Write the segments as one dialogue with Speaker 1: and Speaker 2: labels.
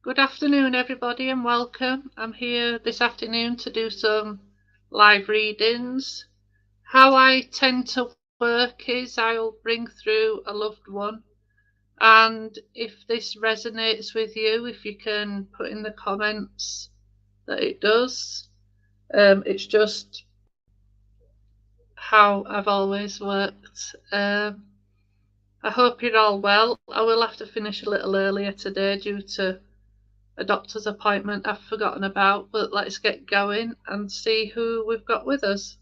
Speaker 1: Good afternoon, everybody, and welcome. I'm here this afternoon to do some live readings. How I tend to work is I'll bring through a loved one, and if this resonates with you, if you can put in the comments that it does. It's just how I've always worked. I hope you're all well. I will have to finish a little earlier today due to a doctor's appointment I've forgotten about, but let's get going and see who we've got with us.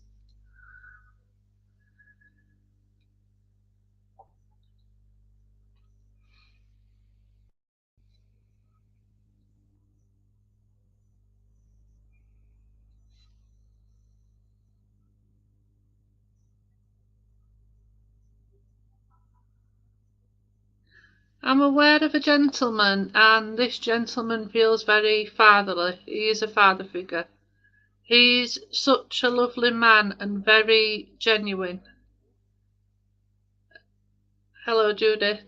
Speaker 1: I'm aware of a gentleman, and this gentleman feels very fatherly. He is a father figure. He's such a lovely man and very genuine. Hello, Judith.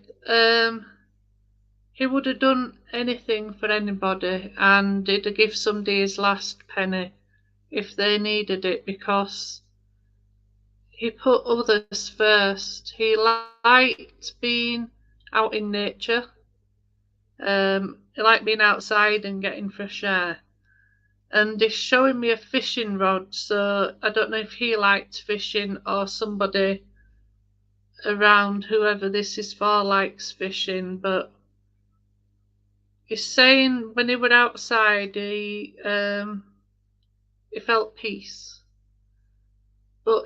Speaker 1: He would have done anything for anybody, and he'd give somebody his last penny if they needed it, because he put others first. He liked being out in nature. He liked being outside and getting fresh air. And he's showing me a fishing rod, so I don't know if he liked fishing or somebody around, whoever this is for, likes fishing. But he's saying when he were outside, he felt peace. But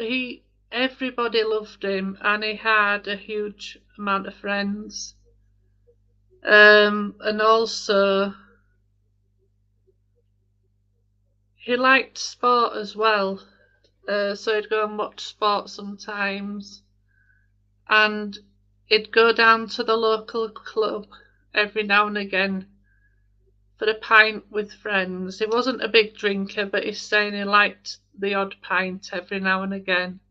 Speaker 1: everybody loved him, and he had a huge amount of friends. And also he liked sport as well, so he'd go and watch sport sometimes, and he'd go down to the local club every now and again for a pint with friends. He wasn't a big drinker, but he's saying he liked the odd pint every now and again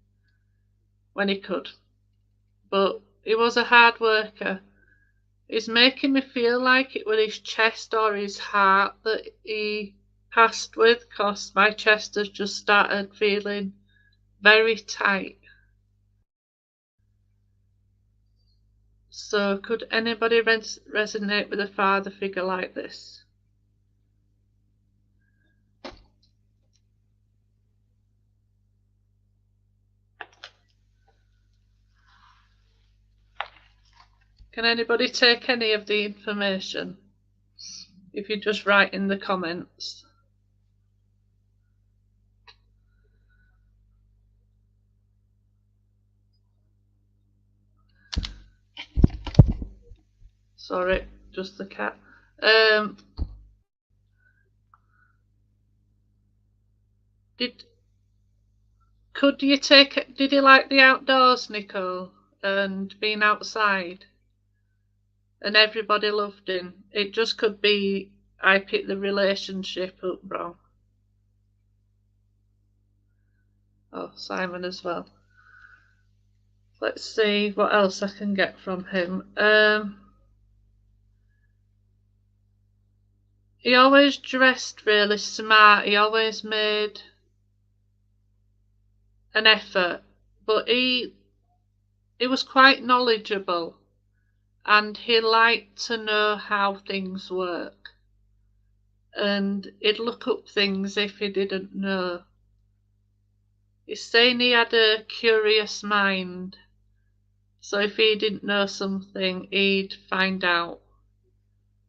Speaker 1: when he could. But he was a hard worker. He's making me feel like it was his chest or his heart that he passed with, because my chest has just started feeling very tight. So could anybody resonate with a father figure like this? Can anybody take any of the information? If you just write in the comments. Sorry, just the cat. Did you like the outdoors, Nicole, and being outside? And everybody loved him. It just could be I picked the relationship up wrong. Oh, Simon as well. Let's see what else I can get from him. He always dressed really smart. He always made an effort, but he was quite knowledgeable, and he liked to know how things work, and he'd look up things if he didn't know. He's saying he had a curious mind, so if he didn't know something, he'd find out.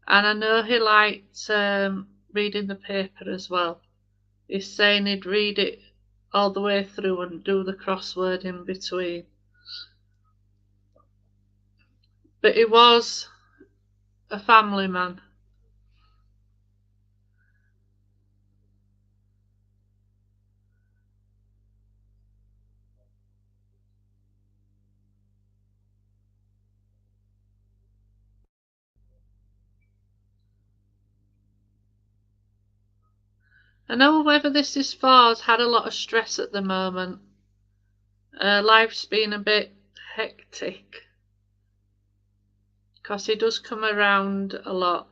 Speaker 1: And I know he liked reading the paper as well. He's saying he'd read it all the way through and do the crossword in between. But he was a family man. I know whether this is for, has had a lot of stress at the moment. Life's been a bit hectic, because he does come around a lot.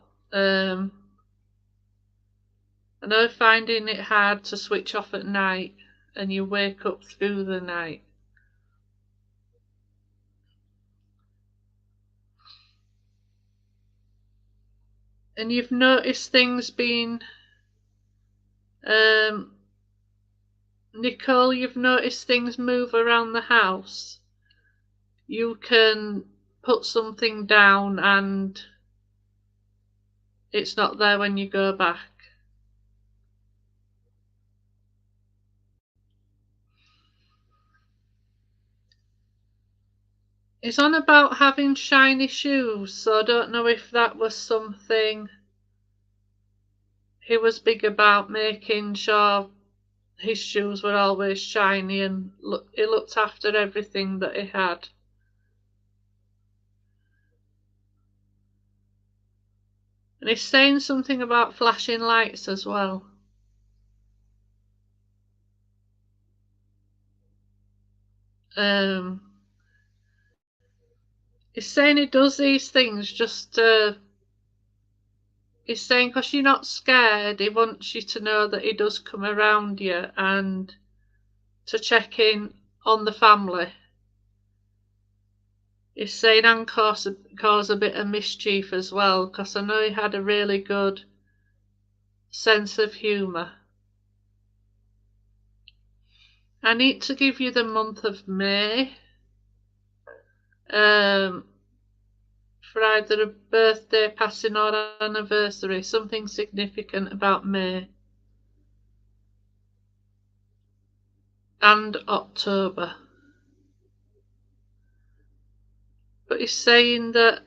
Speaker 1: I know finding it hard to switch off at night and you wake up through the night. And you've noticed things being, Nicole, you've noticed things move around the house. You can put something down and it's not there when you go back. It's on about having shiny shoes, so I don't know if that was something he was big about, making sure his shoes were always shiny, and he looked after everything that he had. And he's saying something about flashing lights as well. He's saying he does these things just he's saying because you're not scared, he wants you to know that he does come around you and to check in on the family. He's saying and cause a bit of mischief as well, because I know he had a really good sense of humour. I need to give you the month of May. For either a birthday, passing, or anniversary, something significant about May. And October. But he's saying that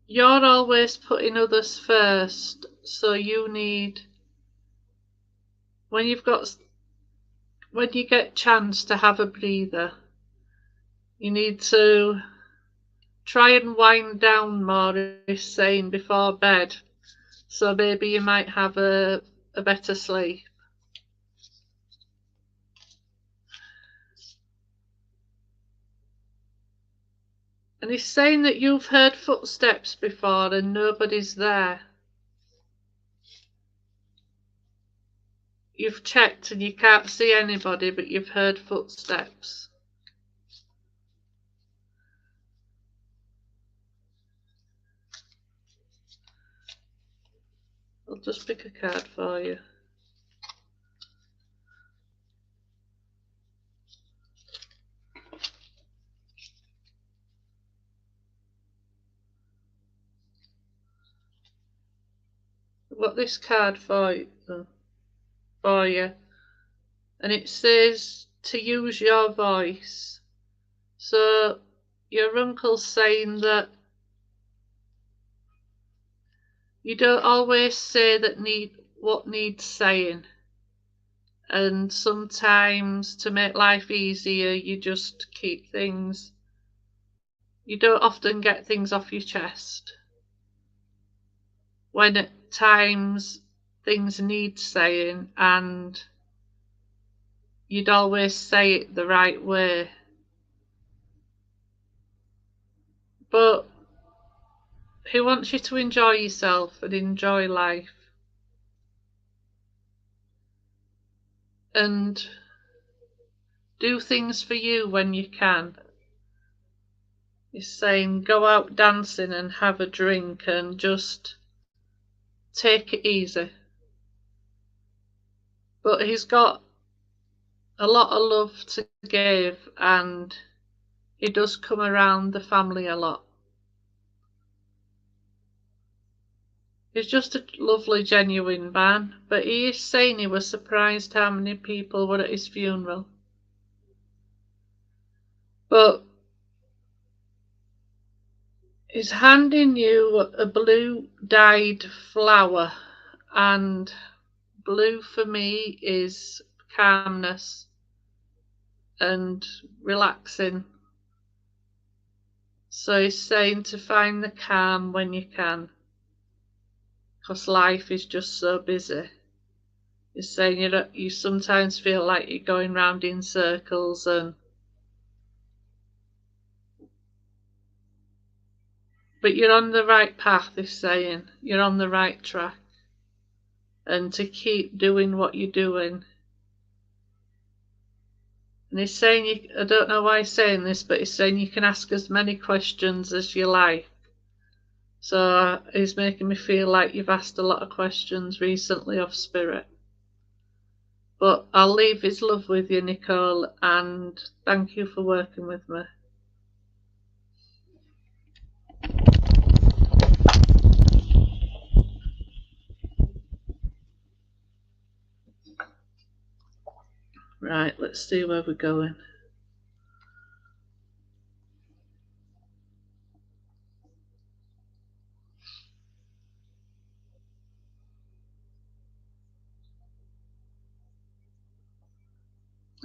Speaker 1: you're always putting others first, so you need, when you get chance to have a breather, you need to try and wind down more, he's saying, before bed, so maybe you might have a better sleep. And he's saying that you've heard footsteps before and nobody's there. You've checked and you can't see anybody, but you've heard footsteps. I'll just pick a card for you. I've got this card for you, and it says to use your voice. So your uncle's saying that you don't always say what needs saying, and sometimes to make life easier you just keep things, you don't often get things off your chest when at times things need saying, and you'd always say it the right way. But he wants you to enjoy yourself and enjoy life. And do things for you when you can. He's saying go out dancing and have a drink and just take it easy. But he's got a lot of love to give, and he does come around the family a lot. He's just a lovely, genuine man, but he is saying he was surprised how many people were at his funeral. But he's handing you a blue dyed flower, and blue for me is calmness and relaxing. So he's saying to find the calm when you can, because life is just so busy. He's saying you sometimes feel like you're going round in circles, and But you're on the right path, he's saying. You're on the right track. And to keep doing what you're doing. And he's saying, I don't know why he's saying this, but he's saying you can ask as many questions as you like. So he's making me feel like you've asked a lot of questions recently of Spirit. But I'll leave his love with you, Nicole, and thank you for working with me. Right, let's see where we're going.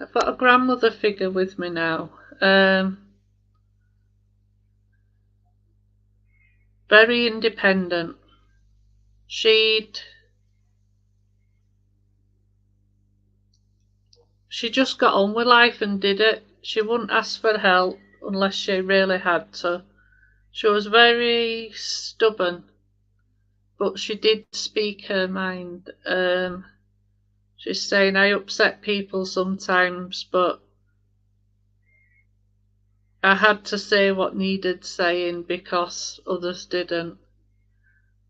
Speaker 1: I've got a grandmother figure with me now. Very independent. She just got on with life and did it. She wouldn't ask for help unless she really had to. She was very stubborn, but she did speak her mind. She's saying, I upset people sometimes, but I had to say what needed saying because others didn't.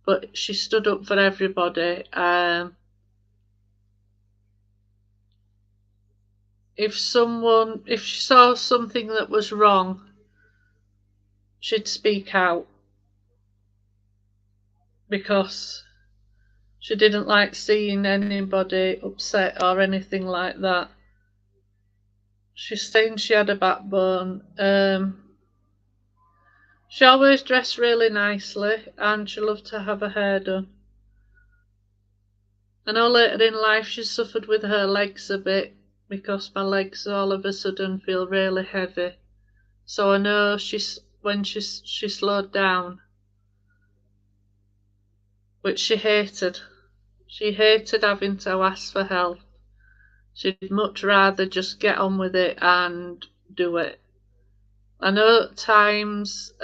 Speaker 1: But she stood up for everybody. If she saw something that was wrong, she'd speak out because she didn't like seeing anybody upset or anything like that. She's saying she had a backbone. She always dressed really nicely and she loved to have her hair done. I know later in life she suffered with her legs a bit because my legs all of a sudden feel really heavy. So I know when she slowed down, which she hated. She hated having to ask for help. She'd much rather just get on with it and do it. I know at times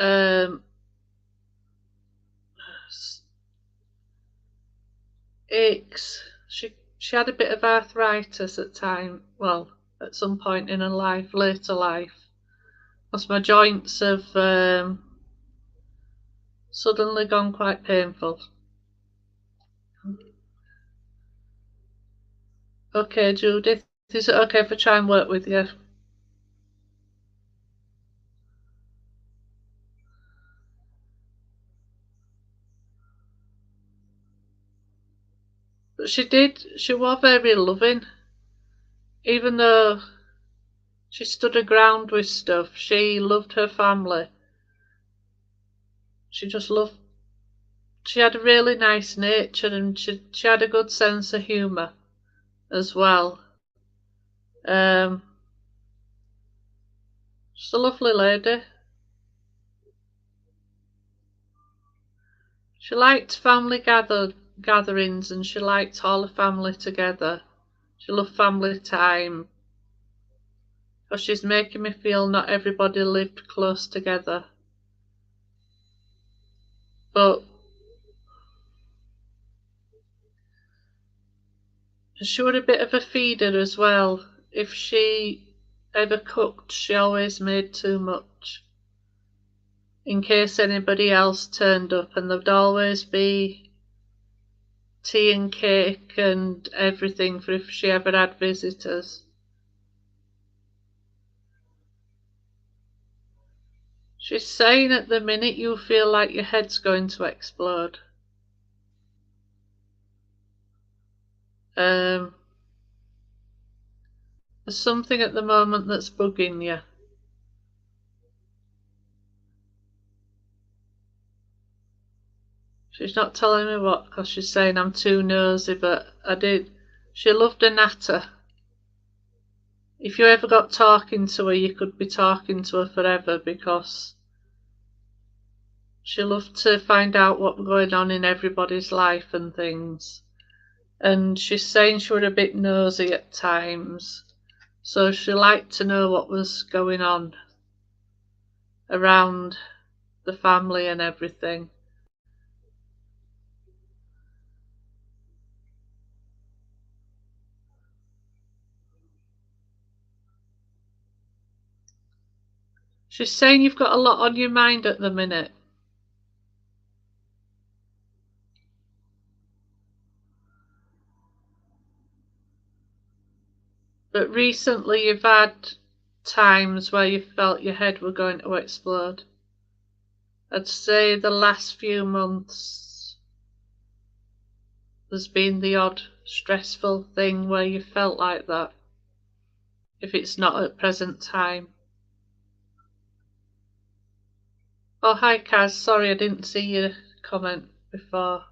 Speaker 1: aches. She had a bit of arthritis at some point in her life, later life, because my joints have suddenly gone quite painful. Okay, Judith, is it okay if I try and work with you? But she was very loving. Even though she stood her ground with stuff, she loved her family. She had a really nice nature and she had a good sense of humour as well. She's a lovely lady. She liked family gatherings and she liked all the family together. She loved family time. Because she's making me feel not everybody lived close together. But she was a bit of a feeder as well. If she ever cooked, she always made too much. In case anybody else turned up, and there'd always be tea and cake and everything for if she ever had visitors. She's saying at the minute you feel like your head's going to explode. There's something at the moment that's bugging you. She's not telling me what because she's saying I'm too nosy, but she loved a natter. If you ever got talking to her, you could be talking to her forever because she loved to find out what was going on in everybody's life and things. And she's saying she was a bit nosy at times, so she liked to know what was going on around the family and everything. She's saying you've got a lot on your mind at the minute. But recently you've had times where you felt your head were going to explode. I'd say the last few months there's been the odd stressful thing where you felt like that, if it's not at present time. Oh, hi Kaz, sorry I didn't see your comment before.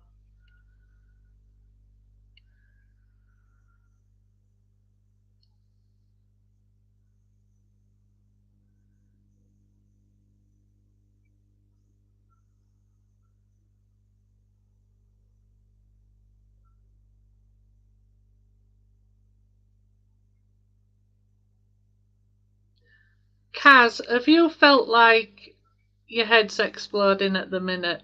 Speaker 1: Kaz, have you felt like your head's exploding at the minute?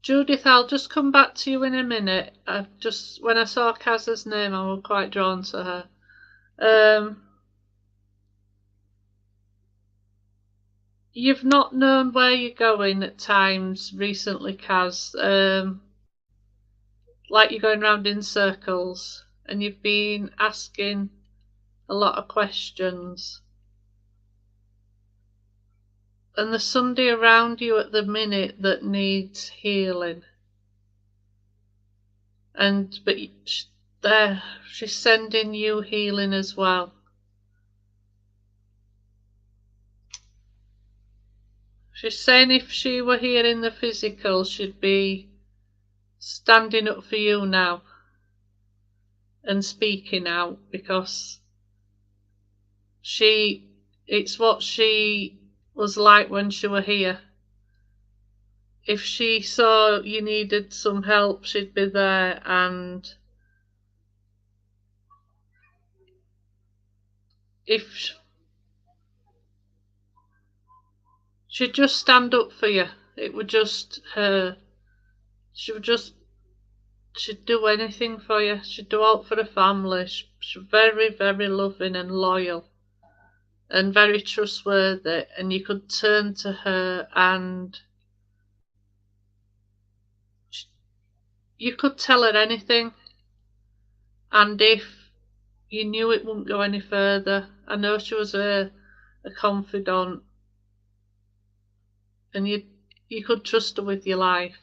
Speaker 1: Judith, I'll just come back to you in a minute. When I saw Kaz's name, I was quite drawn to her. You've not known where you're going at times recently, Kaz. Like you're going round in circles, and you've been asking a lot of questions. And there's somebody around you at the minute that needs healing. But she's sending you healing as well. She's saying if she were here in the physical, she'd be standing up for you now and speaking out, because it's what she was like when she were here. If she saw you needed some help, she'd be there, and if she'd just stand up for you, it would just her. She'd do anything for you. She'd do out for the family. She's very, very loving and loyal and very trustworthy, and you could turn to her and you could tell her anything, and if you knew it wouldn't go any further, I know she was a confidant, and you could trust her with your life.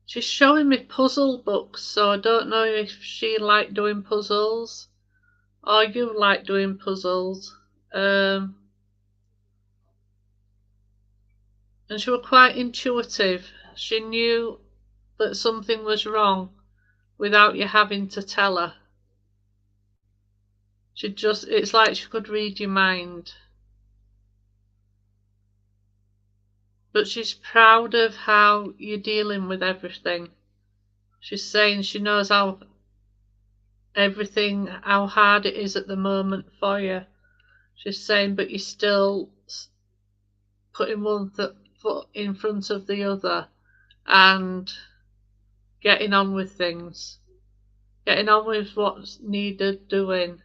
Speaker 1: She's showing me puzzle books, so I don't know if she liked doing puzzles or you like doing puzzles. And she was quite intuitive. She knew that something was wrong without you having to tell her. It's like she could read your mind. But she's proud of how you're dealing with everything. She's saying she knows how hard it is at the moment for you. She's saying, but you're still putting one foot in front of the other and getting on with things, getting on with what's needed doing.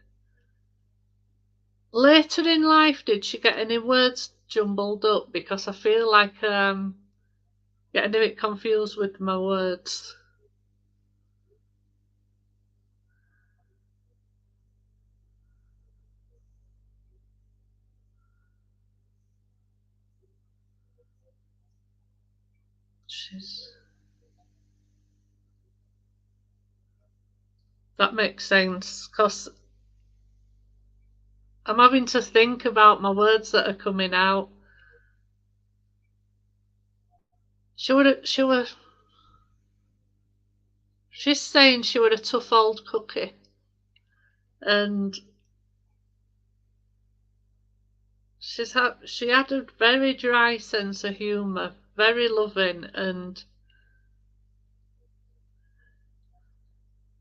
Speaker 1: Later in life, did she get any words jumbled up? Because I feel like getting a bit confused with my words. That makes sense, because I'm having to think about my words that are coming out. She's saying she was a tough old cookie, and she had a very dry sense of humour, very loving, and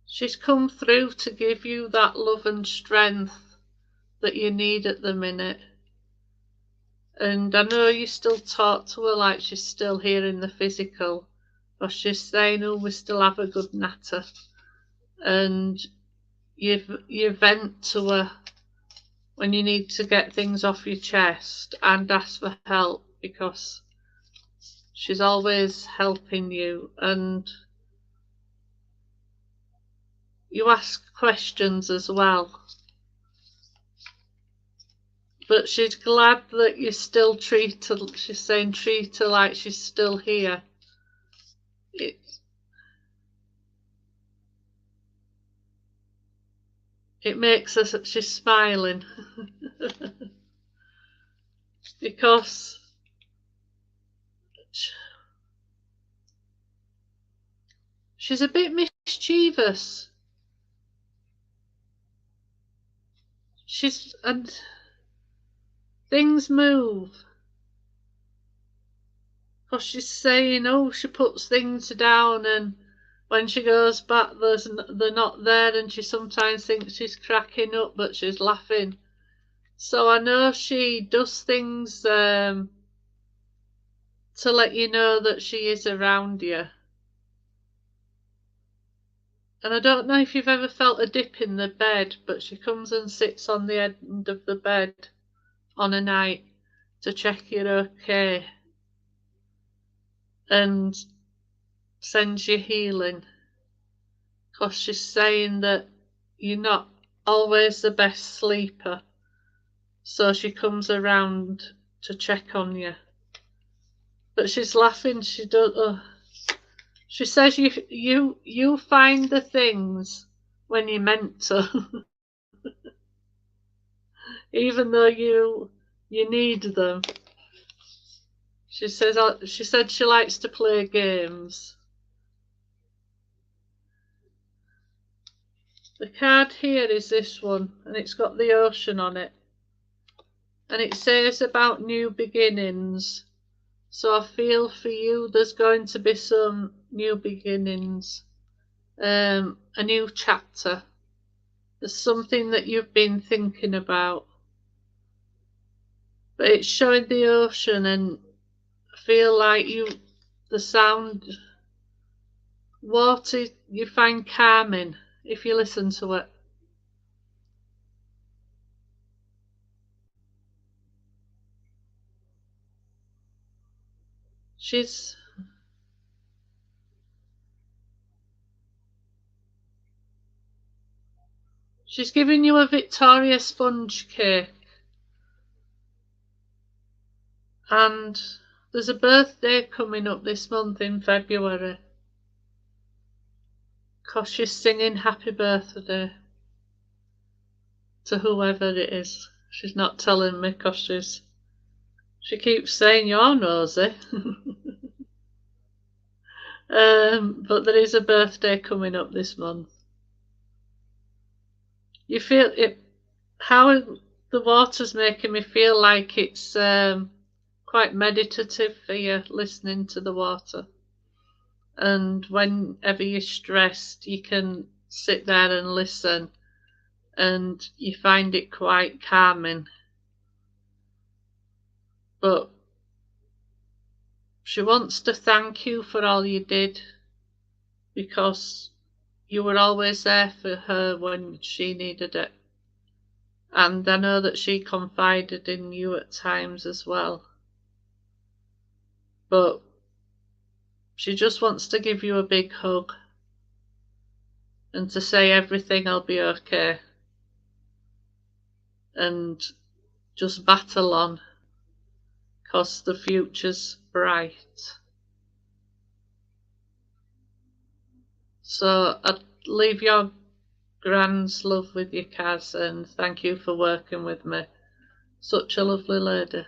Speaker 1: she's come through to give you that love and strength that you need at the minute. And I know you still talk to her like she's still here in the physical, but she's saying, oh, we still have a good natter. And you vent to her when you need to get things off your chest and ask for help, because she's always helping you, and you ask questions as well. But she's glad that you still treat her, she's saying treat her like she's still here. It makes her, she's smiling. Because she's a bit mischievous. And things move. Because she's saying, oh, she puts things down, and when she goes back, they're not there, and she sometimes thinks she's cracking up, but she's laughing. So I know she does things to let you know that she is around you. And I don't know if you've ever felt a dip in the bed, but she comes and sits on the end of the bed on a night to check you're okay and sends you healing. Because she's saying that you're not always the best sleeper, so she comes around to check on you. But she's laughing. She says you find the things when you're meant to, even though you need them. She said she likes to play games. The card here is this one, and it's got the ocean on it. And it says about new beginnings. So I feel for you there's going to be some new beginnings, a new chapter. There's something that you've been thinking about. But it's showing the ocean, and I feel like the sound, water, you find calming if you listen to it. She's giving you a Victoria sponge cake, and there's a birthday coming up this month in February, because she's singing happy birthday to whoever it is. She's not telling me because she keeps saying you're nosy. But there is a birthday coming up this month. You feel it, how the water's making me feel like it's quite meditative for you, listening to the water. And whenever you're stressed, you can sit there and listen, and you find it quite calming. But she wants to thank you for all you did, because you were always there for her when she needed it. And I know that she confided in you at times as well. But she just wants to give you a big hug and to say everything will be okay. And just battle on, because the future's bright. So I'd leave your grand's love with you, Kaz, and thank you for working with me. Such a lovely lady.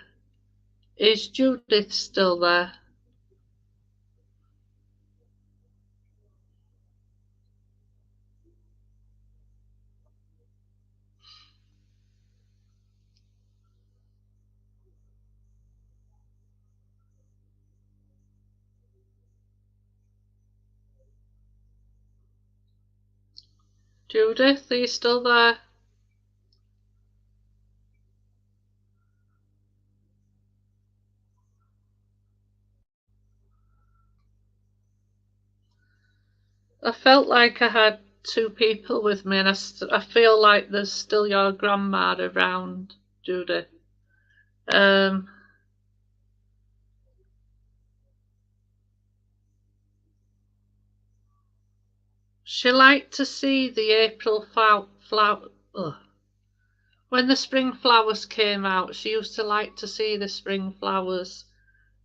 Speaker 1: Is Judith still there? Judith, are you still there? I felt like I had two people with me, and I feel like there's still your grandma around, Judith. She liked to see the April flower. When the spring flowers came out, she used to like to see the spring flowers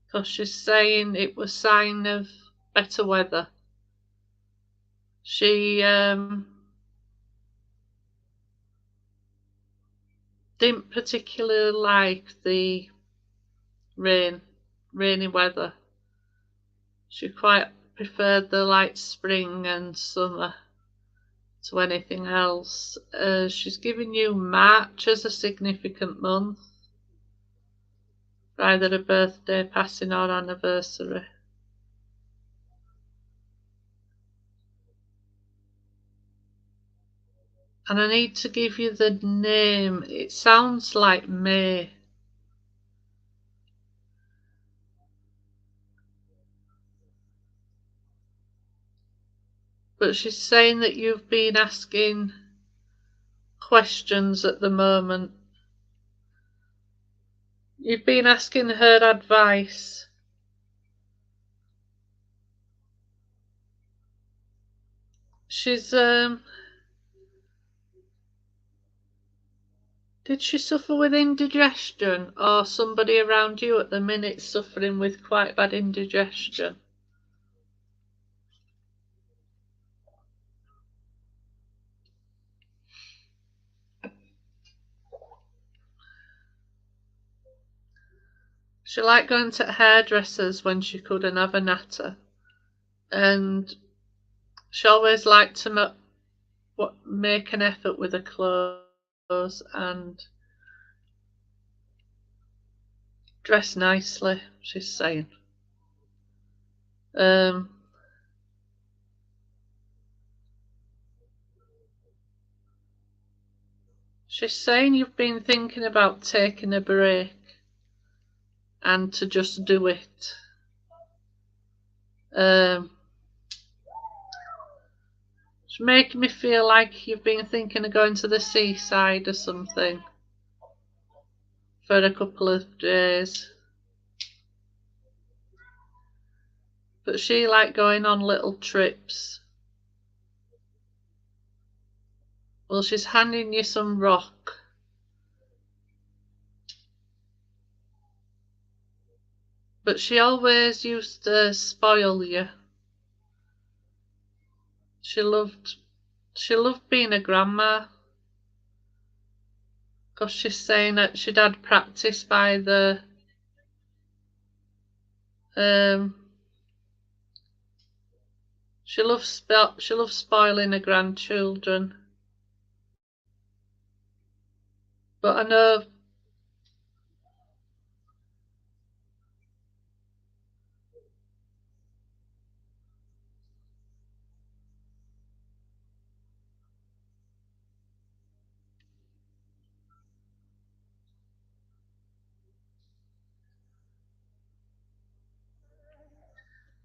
Speaker 1: because she's saying it was sign of better weather. She didn't particularly like the rainy weather. She quite preferred the light spring and summer to anything else. She's giving you March as a significant month, either a birthday, passing, or anniversary. And I need to give you the name. It sounds like May. But she's saying that you've been asking questions at the moment. You've been asking her advice. She's did she suffer with indigestion, or somebody around you at the minute suffering with quite bad indigestion? She liked going to hairdressers when she couldn't have a natter, and she always liked to make an effort with her clothes and dress nicely, she's saying. She's saying you've been thinking about taking a break and to just do it. It's making me feel like you've been thinking of going to the seaside or something for a couple of days. But she liked going on little trips. Well, she's handing you some rock. But she always used to spoil you. She loved being a grandma. Because she's saying that she'd had practice by the she loves spoiling her grandchildren. But I know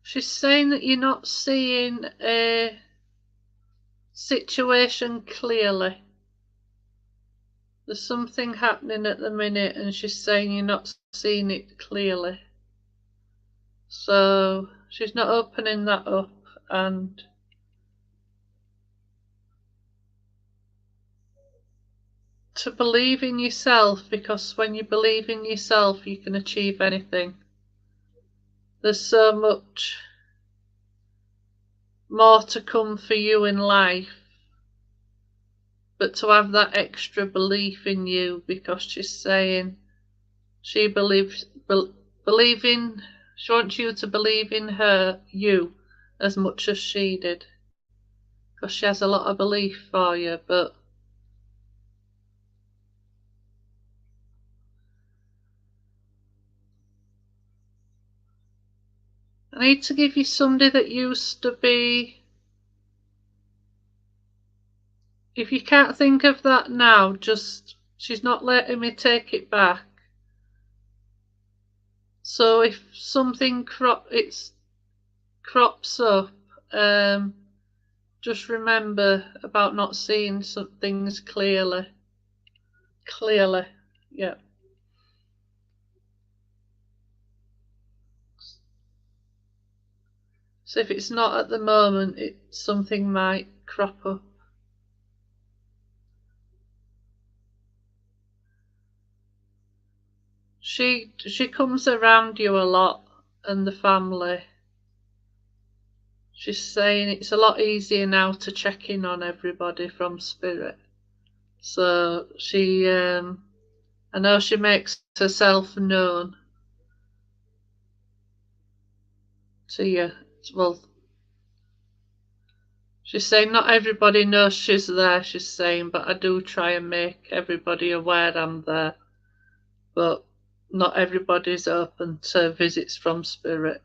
Speaker 1: she's saying that you're not seeing a situation clearly. There's something happening at the minute, and she's saying you're not seeing it clearly. So she's not opening that up, and to believe in yourself, because when you believe in yourself, you can achieve anything. There's so much more to come for you in life, but to have that extra belief in you, because she's saying she believes, she wants you to believe in you, as much as she did, because she has a lot of belief for you. But I need to give you somebody that used to be if you can't think of that now, just, she's not letting me take it back. So if something crops up, just remember about not seeing some things clearly. Yeah. So if it's not at the moment, something might crop up. She comes around you a lot and the family. She's saying it's a lot easier now to check in on everybody from spirit. So she, I know she makes herself known to you. Well, she's saying not everybody knows she's there, she's saying, but I do try and make everybody aware I'm there. But not everybody's open to visits from spirit.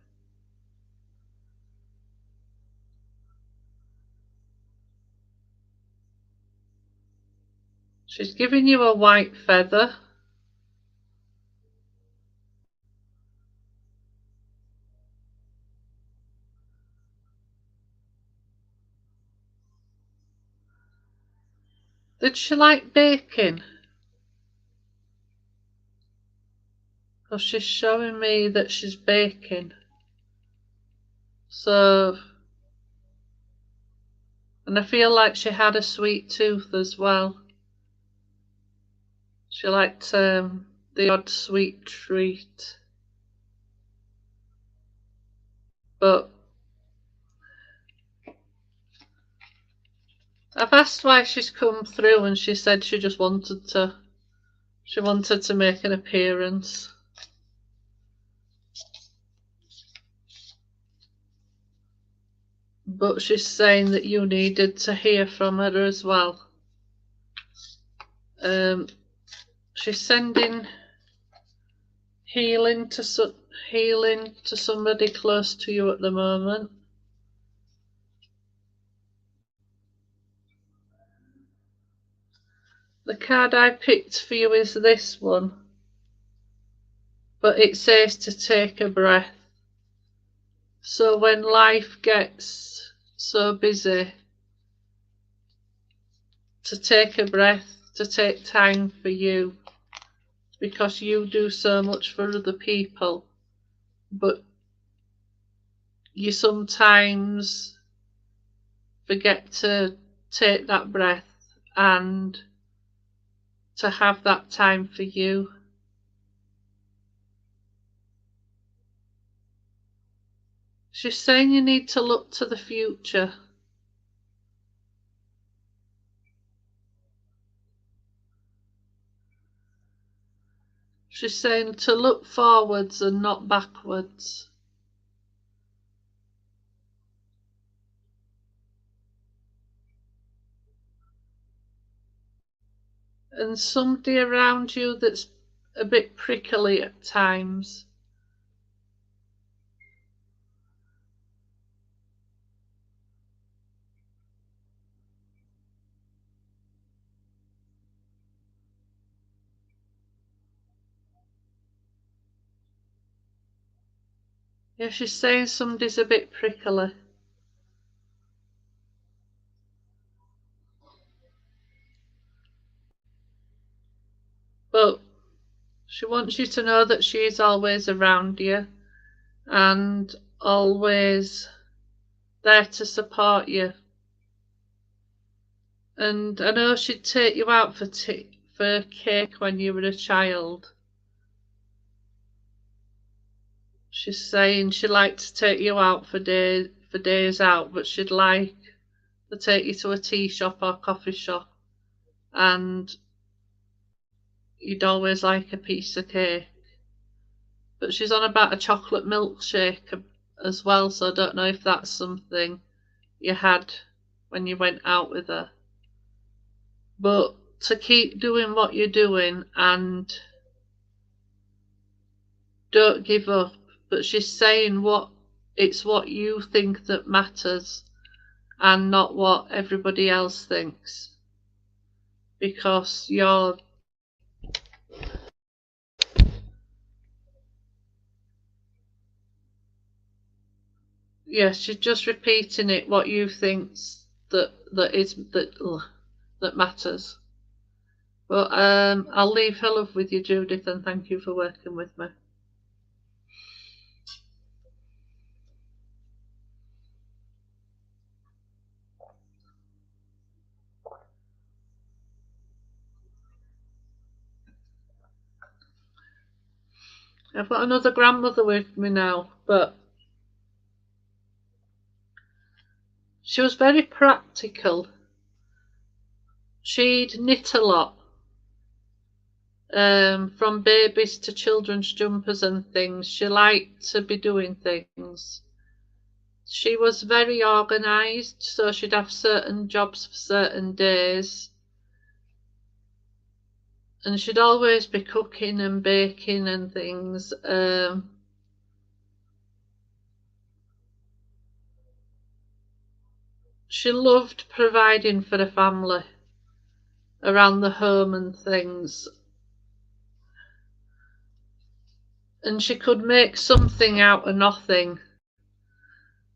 Speaker 1: She's giving you a white feather. Did she like baking? Because she's showing me that she's baking. So, and I feel like she had a sweet tooth as well. She liked the odd sweet treat. But I've asked why she's come through and she said she just wanted to make an appearance. But she's saying that you needed to hear from her as well. She's sending healing to somebody close to you at the moment. The card I picked for you is this one, but it says to take a breath. So when life gets so busy, to take a breath, to take time for you, because you do so much for other people, but you sometimes forget to take that breath and to have that time for you. She's saying you need to look to the future. She's saying to look forwards and not backwards. And somebody around you that's a bit prickly at times. Yeah, she's saying somebody's a bit prickly. But she wants you to know that she is always around you and always there to support you. And I know she'd take you out for cake when you were a child. She's saying she'd like to take you out for days out, but she'd like to take you to a tea shop or coffee shop, and you'd always like a piece of cake. But she's on about a chocolate milkshake as well, so I don't know if that's something you had when you went out with her. But to keep doing what you're doing and don't give up. But she's saying it's what you think that matters and not what everybody else thinks. because she's just repeating it what you think that matters. But I'll leave her love with you, Judith, and thank you for working with me. I've got another grandmother with me now, but she was very practical. She'd knit a lot, from babies to children's jumpers and things. She liked to be doing things. She was very organised, so she'd have certain jobs for certain days. And she'd always be cooking and baking and things. She loved providing for the family around the home and things. And she could make something out of nothing.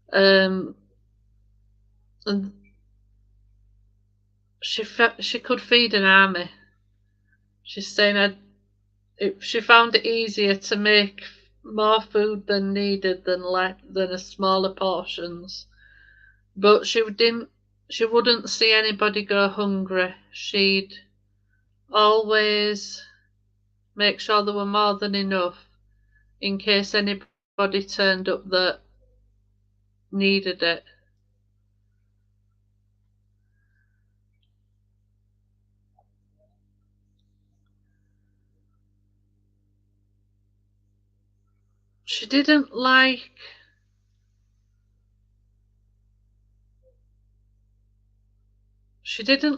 Speaker 1: And she could feed an army. She's saying she found it easier to make more food than needed than a smaller portions. But she wouldn't see anybody go hungry. She'd always make sure there were more than enough in case anybody turned up that needed it. She didn't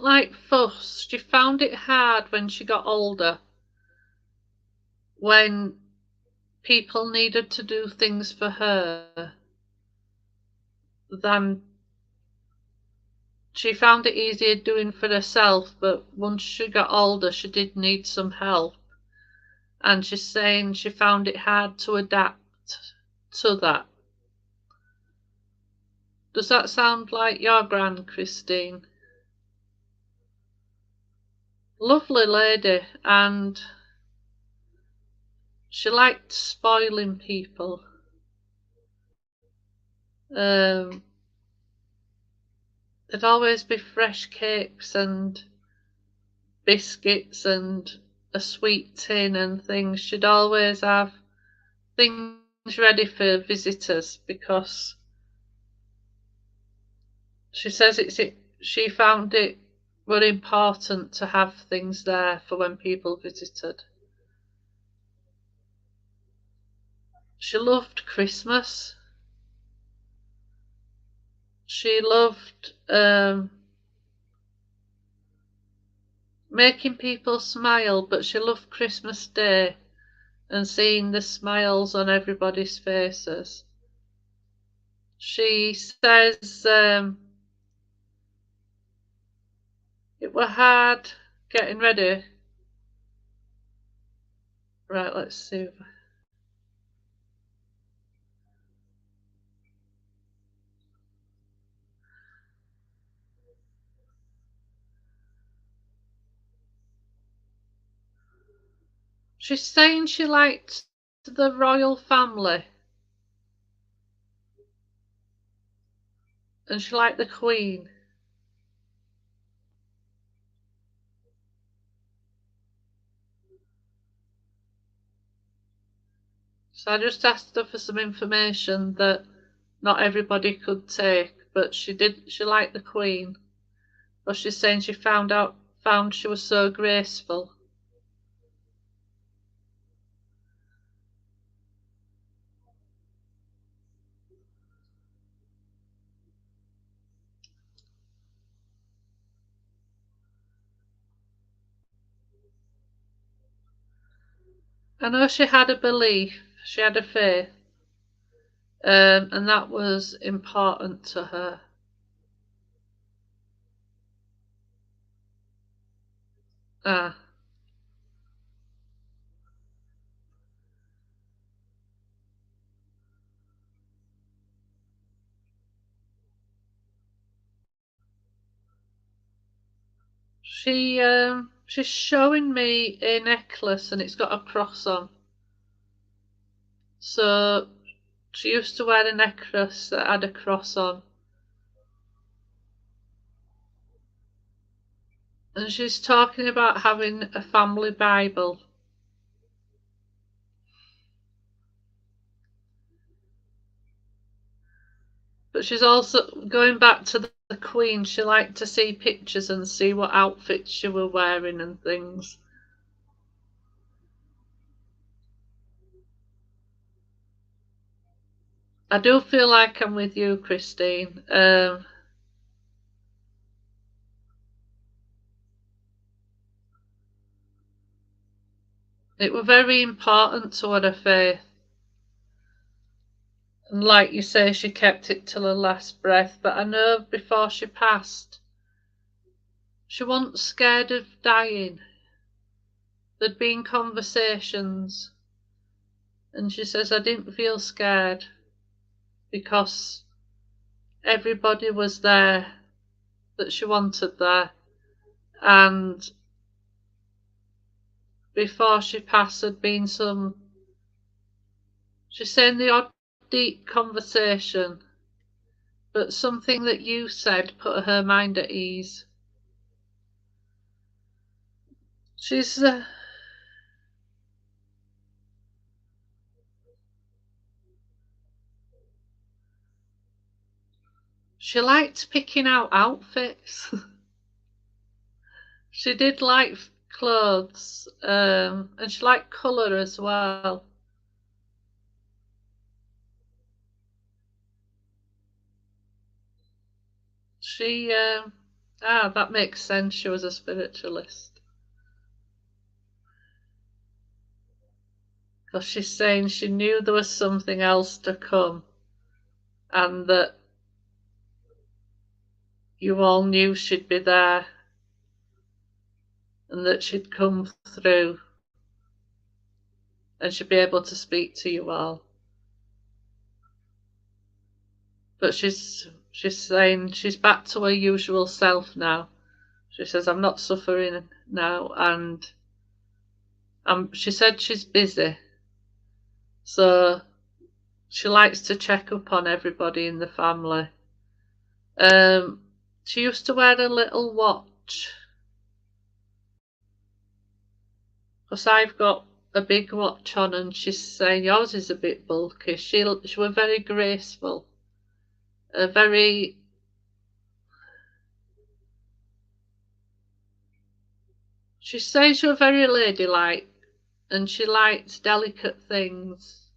Speaker 1: like fuss. She found it hard when she got older, when people needed to do things for her, than she found it easier doing for herself. But once she got older, she did need some help, and she's saying she found it hard to adapt to that. Does that sound like your gran, Christine? Lovely lady, and she liked spoiling people. There'd always be fresh cakes and biscuits and a sweet tin and things. She'd always have things ready for visitors, because she says she found it very important to have things there for when people visited. She loved Christmas. She loved making people smile, but she loved Christmas Day and seeing the smiles on everybody's faces. She says it were hard getting ready. Right, let's see. She's saying she liked the royal family, and she liked the Queen. So I just asked her for some information that not everybody could take, but she liked the Queen. But she's saying she found she was so graceful. I know she had a belief, she had a faith, and that was important to her. Ah. She's showing me a necklace and it's got a cross on. So she used to wear a necklace that had a cross on. And she's talking about having a family Bible. But she's also going back to the Queen. She liked to see pictures and see what outfits she were wearing and things. I do feel like I'm with you, Christine. It were very important to her faith. And like you say, she kept it till her last breath. But I know before she passed, she wasn't scared of dying. There'd been conversations, and she says, I didn't feel scared because everybody was there that she wanted there. And before she passed, there'd been some, she's saying the odd deep conversation, but something that you said put her mind at ease. She's she liked picking out outfits. She did like clothes, and she liked colour as well. She, that makes sense. She was a spiritualist. Because she's saying she knew there was something else to come, and that you all knew she'd be there, and that she'd come through, and she'd be able to speak to you all. But she's saying she's back to her usual self now. She says, I'm not suffering now, and she said she's busy. So she likes to check up on everybody in the family. She used to wear a little watch. Because I've got a big watch on, and she's saying yours is a bit bulky. She was very graceful. Very. She says she was very ladylike, and she liked delicate things.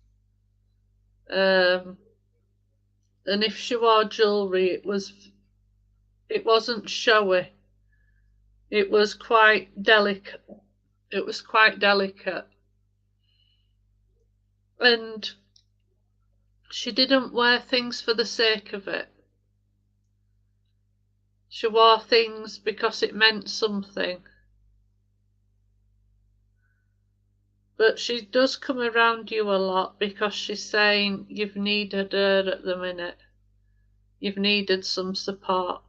Speaker 1: And if she wore jewellery, it wasn't showy. It was quite delicate. It was quite delicate. And she didn't wear things for the sake of it. She wore things because it meant something. But she does come around you a lot because she's saying you've needed her at the minute. You've needed some support.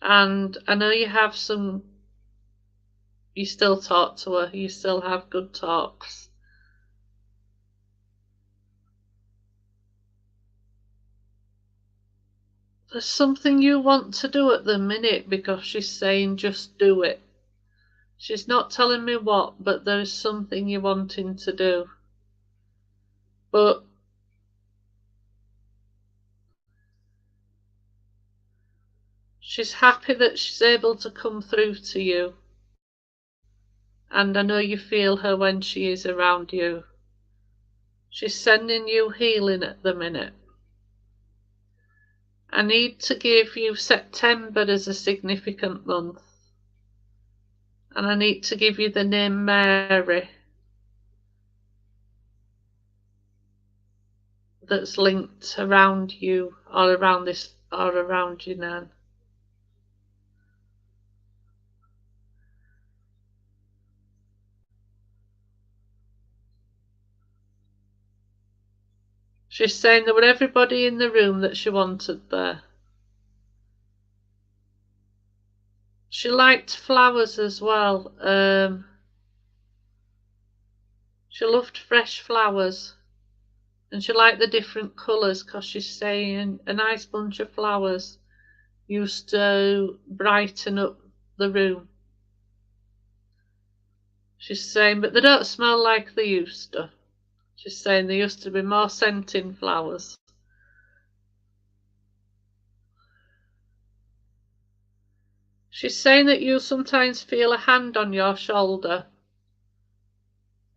Speaker 1: And I know you have some, you still talk to her, you still have good talks. There's something you want to do at the minute because she's saying just do it. She's not telling me what, but there's something you're wanting to do. But she's happy that she's able to come through to you. And I know you feel her when she is around you. She's sending you healing at the minute. I need to give you September as a significant month. And I need to give you the name Mary. That's linked around you or around this or around you now. She's saying there were everybody in the room that she wanted there. She liked flowers as well. She loved fresh flowers. And she liked the different colours because she's saying a nice bunch of flowers used to brighten up the room. She's saying, but they don't smell like they used to. She's saying there used to be more scent in flowers. She's saying that you sometimes feel a hand on your shoulder.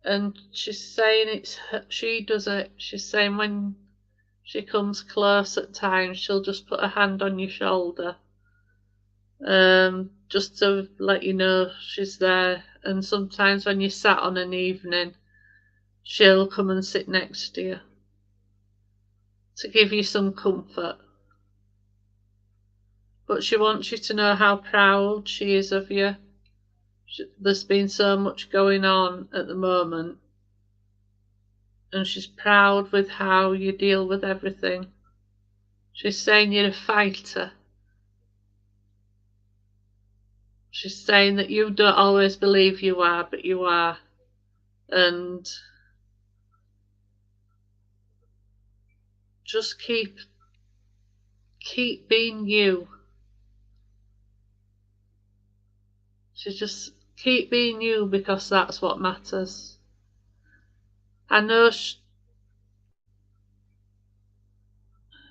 Speaker 1: And she's saying she does it. She's saying when she comes close at times, she'll just put a hand on your shoulder. Just to let you know she's there. And sometimes when you're sat on an evening, she'll come and sit next to you to give you some comfort. But she wants you to know how proud she is of you. There's been so much going on at the moment, and she's proud with how you deal with everything. She's saying you're a fighter. She's saying that you don't always believe you are, but you are. And just keep being you. She just keep being you because that's what matters. I know she's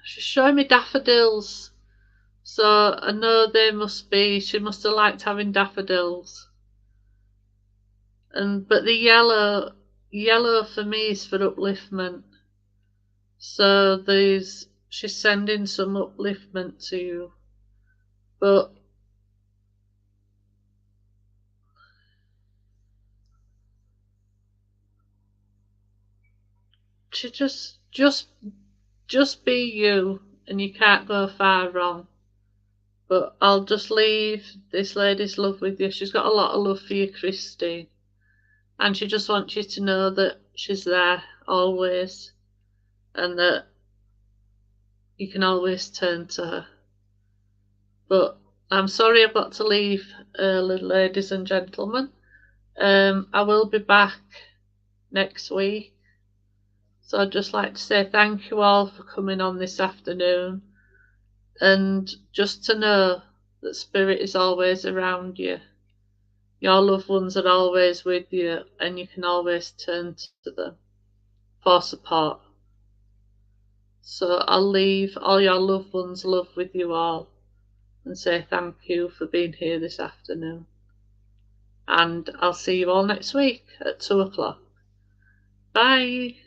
Speaker 1: showing me daffodils, so I know she must have liked having daffodils. But the yellow for me is for upliftment. So she's sending some upliftment to you. But she just be you, and you can't go far wrong. But I'll just leave this lady's love with you. She's got a lot of love for you, Kirsty. And she just wants you to know that she's there always, and that you can always turn to her. But I'm sorry I've got to leave early, ladies and gentlemen. I will be back next week. So I'd just like to say thank you all for coming on this afternoon, and just to know that Spirit is always around you. Your loved ones are always with you, and you can always turn to them for support. So I'll leave all your loved ones' love with you all and say thank you for being here this afternoon. And I'll see you all next week at 2 o'clock. Bye.